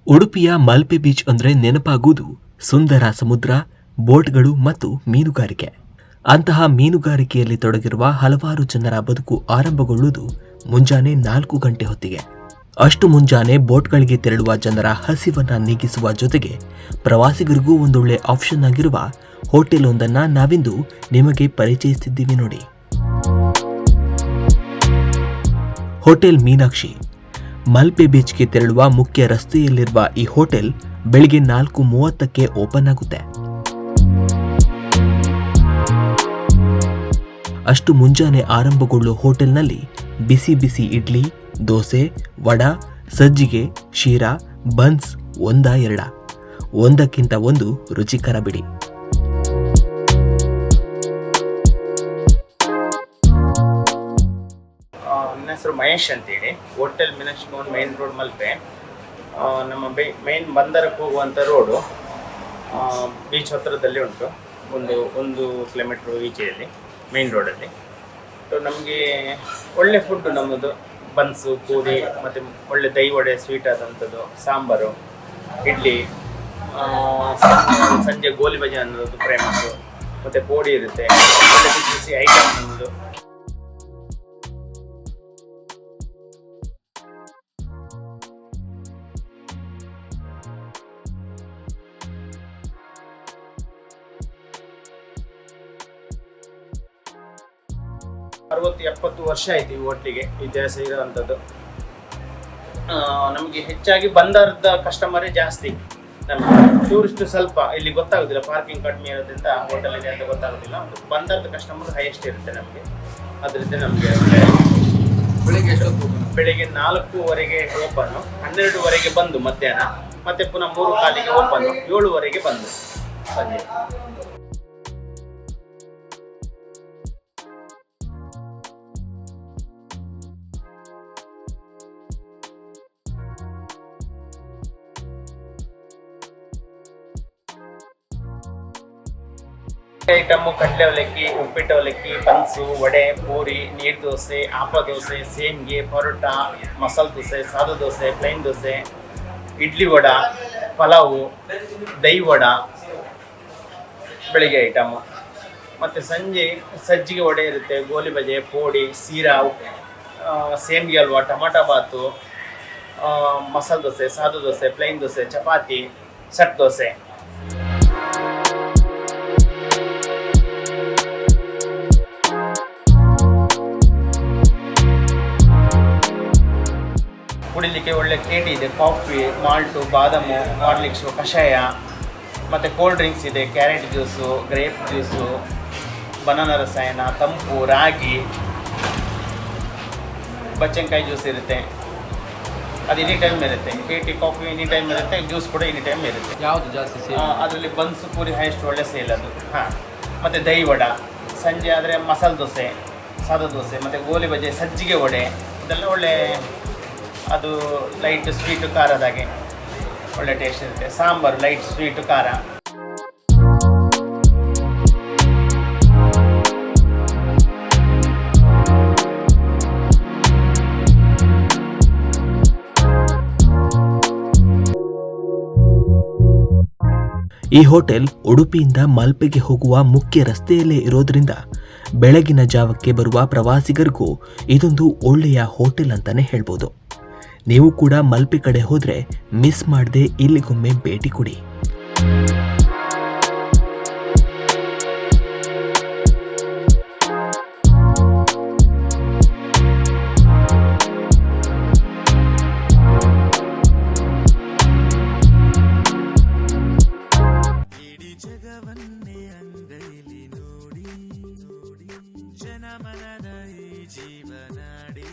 ಉಡುಪಿಯ ಮಲ್ಪೆ ಬೀಚ್ ಅಂದ್ರೆ ನೆನಪಾಗುವುದು ಸುಂದರ ಸಮುದ್ರ, ಬೋಟ್ಗಳು ಮತ್ತು ಮೀನುಗಾರಿಕೆ. ಅಂತಹ ಮೀನುಗಾರಿಕೆಯಲ್ಲಿ ತೊಡಗಿರುವ ಹಲವಾರು ಜನರ ಬದುಕು ಆರಂಭಗೊಳ್ಳುವುದು ಮುಂಜಾನೆ 4 ಗಂಟೆ ಹೊತ್ತಿಗೆ. ಅಷ್ಟು ಮುಂಜಾನೆ ಬೋಟ್ಗಳಿಗೆ ತೆರಳುವ ಜನರ ಹಸಿವನ್ನ ನೀಗಿಸುವ ಜೊತೆಗೆ ಪ್ರವಾಸಿಗರಿಗೂ ಒಂದೊಳ್ಳೆ ಆಪ್ಷನ್ ಆಗಿರುವ ಹೋಟೆಲ್ ಒಂದನ್ನ ನಾವಿಂದು ನಿಮಗೆ ಪರಿಚಯಿಸಿದ್ದೀವಿ ನೋಡಿ. ಹೋಟೆಲ್ ಮೀನಾಕ್ಷಿ ಮಲ್ಪೆ ಬೀಚ್ಗೆ ತೆರಳುವ ಮುಖ್ಯ ರಸ್ತೆಯಲ್ಲಿರುವ ಈ ಹೋಟೆಲ್ ಬೆಳಿಗ್ಗೆ 4:30ಕ್ಕೆ ಓಪನ್ ಆಗುತ್ತೆ. ಅಷ್ಟು ಮುಂಜಾನೆ ಆರಂಭಗೊಳ್ಳುವ ಹೋಟೆಲ್ನಲ್ಲಿ ಬಿಸಿ ಬಿಸಿ ಇಡ್ಲಿ, ದೋಸೆ, ವಡಾ, ಸಜ್ಜಿಗೆ, ಶೀರಾ, ಬನ್ಸ್ ಒಂದಕ್ಕಿಂತ ಒಂದು ರುಚಿಕರ ಬಿಡಿ. ನನ್ನ ಹೆಸರು ಮಹೇಶ್ ಅಂತೇಳಿ. Hotel Meenakshi Bhavan main road Malpe. ನಮ್ಮ ಮೇನ್ ಬಂದರಕ್ಕೆ ಹೋಗುವಂಥ ರೋಡು ಬೀಚ್ ಹತ್ತಿರದಲ್ಲಿ ಉಂಟು. ಒಂದು ಕಿಲೋಮೀಟ್ರ್ ಈಚೆಯಲ್ಲಿ ಮೇನ್ ರೋಡಲ್ಲಿ. ನಮಗೆ ಒಳ್ಳೆ ಫುಡ್ಡು ನಮ್ಮದು. ಬನ್ಸು, ಪೂರಿ ಮತ್ತು ಒಳ್ಳೆ ದೈ ವಡೆ, ಸ್ವೀಟ್ ಆದಂಥದ್ದು, ಸಾಂಬಾರು, ಇಡ್ಲಿ, ಸಂಜೆ ಗೋಲಿ ಬಜೆ ಅನ್ನೋದು ಫೇಮಸ್ಸು. ಮತ್ತು ಪೋಡಿ ಇರುತ್ತೆ, ಒಳ್ಳೆ ಬಿಸಿ ಬಿಸಿ ಐಟಮ್ ನಮ್ಮದು. ಅರವತ್ತು 70 ವರ್ಷ ಆಯ್ತು ಈ ಹೋಟ್ಲಿಗೆ ಇತಿಹಾಸ ಇರೋವಂಥದ್ದು. ನಮಗೆ ಹೆಚ್ಚಾಗಿ ಬಂದರದ ಕಸ್ಟಮರೇ ಜಾಸ್ತಿ. ನಮಗೆ ಟೂರಿಸ್ಟ್ ಸ್ವಲ್ಪ ಇಲ್ಲಿ ಗೊತ್ತಾಗೋದಿಲ್ಲ, ಪಾರ್ಕಿಂಗ್ ಕಡಿಮೆ ಇರೋದ್ರಿಂದ ಹೋಟೆಲ್ ಇದೆ ಅಂತ ಗೊತ್ತಾಗೋದಿಲ್ಲ. ಬಂದರದ ಕಸ್ಟಮರ್ ಹೈಯೆಸ್ಟ್ ಇರುತ್ತೆ ನಮಗೆ. ಅದರಿಂದ ನಮಗೆ ಬೆಳಿಗ್ಗೆ 4:00ವರೆಗೆ ಓಪನ್ನು, 12:00ವರೆಗೆ ಬಂದು ಮಧ್ಯಾಹ್ನ, ಮತ್ತೆ ಪುನಃ 3:15ಗೆ ಓಪನ್ನು, 7:00ವರೆಗೆ ಬಂದು ಸಂಜೆ. ಐಟಮ್ಮು ಕಡಲೆ ಅವಲಕ್ಕಿ, ಉಪ್ಪಿಟ್ಟು ಅವಲಕ್ಕಿ, ಬನ್ಸು, ವಡೆ, ಪೂರಿ, ನೀರು ದೋಸೆ, ಆಪ ದೋಸೆ, ಸೇಮ್ಗೆ, ಪರೋಟ, ಮಸಾಲೆ ದೋಸೆ, ಸಾದಾ ದೋಸೆ, ಪ್ಲೈನ್ ದೋಸೆ, ಇಡ್ಲಿ ವಡ, ಪಲಾವು, ದೈ ವಡ ಬೆಳಿಗ್ಗೆ ಐಟಮ್ಮು. ಮತ್ತು ಸಂಜೆ ಸಜ್ಜಿಗೆ ವಡೆ ಇರುತ್ತೆ, ಗೋಲಿ ಬಜೆ, ಪೋಡಿ, ಸೀರಾ, ಸೇಮ್ಗೆ ಹಲ್ವಾ, ಟೊಮಾಟೊ ಬಾತು, ಮಸಾಲೆ ದೋಸೆ, ಸಾದಾ ದೋಸೆ, ಪ್ಲೈನ್ ದೋಸೆ, ಚಪಾತಿ, ಸಟ್ ದೋಸೆ. ಕುಡಿಲಿಕ್ಕೆ ಒಳ್ಳೆ ಕೇಟಿ ಇದೆ, ಕಾಫಿ, ಮಾಲ್ಟು, ಬಾದಾಮು, ಹಾರ್ಲಿಕ್ಸು, ಕಷಾಯ, ಮತ್ತು ಕೋಲ್ಡ್ ಡ್ರಿಂಕ್ಸ್ ಇದೆ, carrot juice, grape juice, banana ರಸಾಯನ, ತಂಪು, ರಾಗಿ, ಬಚ್ಚನಕಾಯಿ ಜ್ಯೂಸ್ ಇರುತ್ತೆ. ಅದು ಎನಿ ಟೈಮ್ ಇರುತ್ತೆ. ಕೇಟಿ ಕಾಫಿ ಎನಿ ಟೈಮ್ ಇರುತ್ತೆ, ಜ್ಯೂಸ್ ಕೂಡ ಎನಿ ಟೈಮ್ ಇರುತ್ತೆ. ಯಾವುದು ಜಾಸ್ತಿ ಸೇಲ್? ಅದರಲ್ಲಿ ಬನ್ಸು, ಪೂರಿ ಹೈಯೆಸ್ಟ್ ಒಳ್ಳೆ ಸೇಲ್ ಅದು. ಮತ್ತು ದೈ ವಡ, ಸಂಜೆ ಆದರೆ ಮಸಾಲೆ ದೋಸೆ, ಸಾದಾ ದೋಸೆ, ಮತ್ತು ಗೋಲಿ ಬಜೆ, ಸಜ್ಜಿಗೆ ವಡೆ, ಇದೆಲ್ಲ ಒಳ್ಳೆ. ಅದು ಲೈಟ್ ಸ್ವೀಟು ಖಾರದಾಗೆ ಒಳ್ಳೆ ಟೇಸ್ಟ್ ಇರುತ್ತೆ. ಸಾಂಬಾರು ಲೈಟ್ ಸ್ವೀಟು ಖಾರ. ಈ ಹೋಟೆಲ್ ಉಡುಪಿಯಿಂದ ಮಲ್ಪೆಗೆ ಹೋಗುವ ಮುಖ್ಯ ರಸ್ತೆಯಲ್ಲೇ ಇರೋದ್ರಿಂದ ಬೆಳಗಿನ ಜಾವಕ್ಕೆ ಬರುವ ಪ್ರವಾಸಿಗರಿಗೂ ಇದೊಂದು ಒಳ್ಳೆಯ ಹೋಟೆಲ್ ಅಂತಾನೆ ಹೇಳ್ಬೋದು. ನೀವು ಕೂಡ ಮಲ್ಪೆ ಕಡೆ ಹೋದ್ರೆ ಮಿಸ್ ಮಾಡದೆ ಇಲ್ಲಿಗೊಮ್ಮೆ ಭೇಟಿ ಕೊಡಿ. ಜಗವನ್ನೇ ಅಂಗೈಲಿ ನೋಡಿ ಜನಮನದ ಈ ಜೀವನಾಡಿ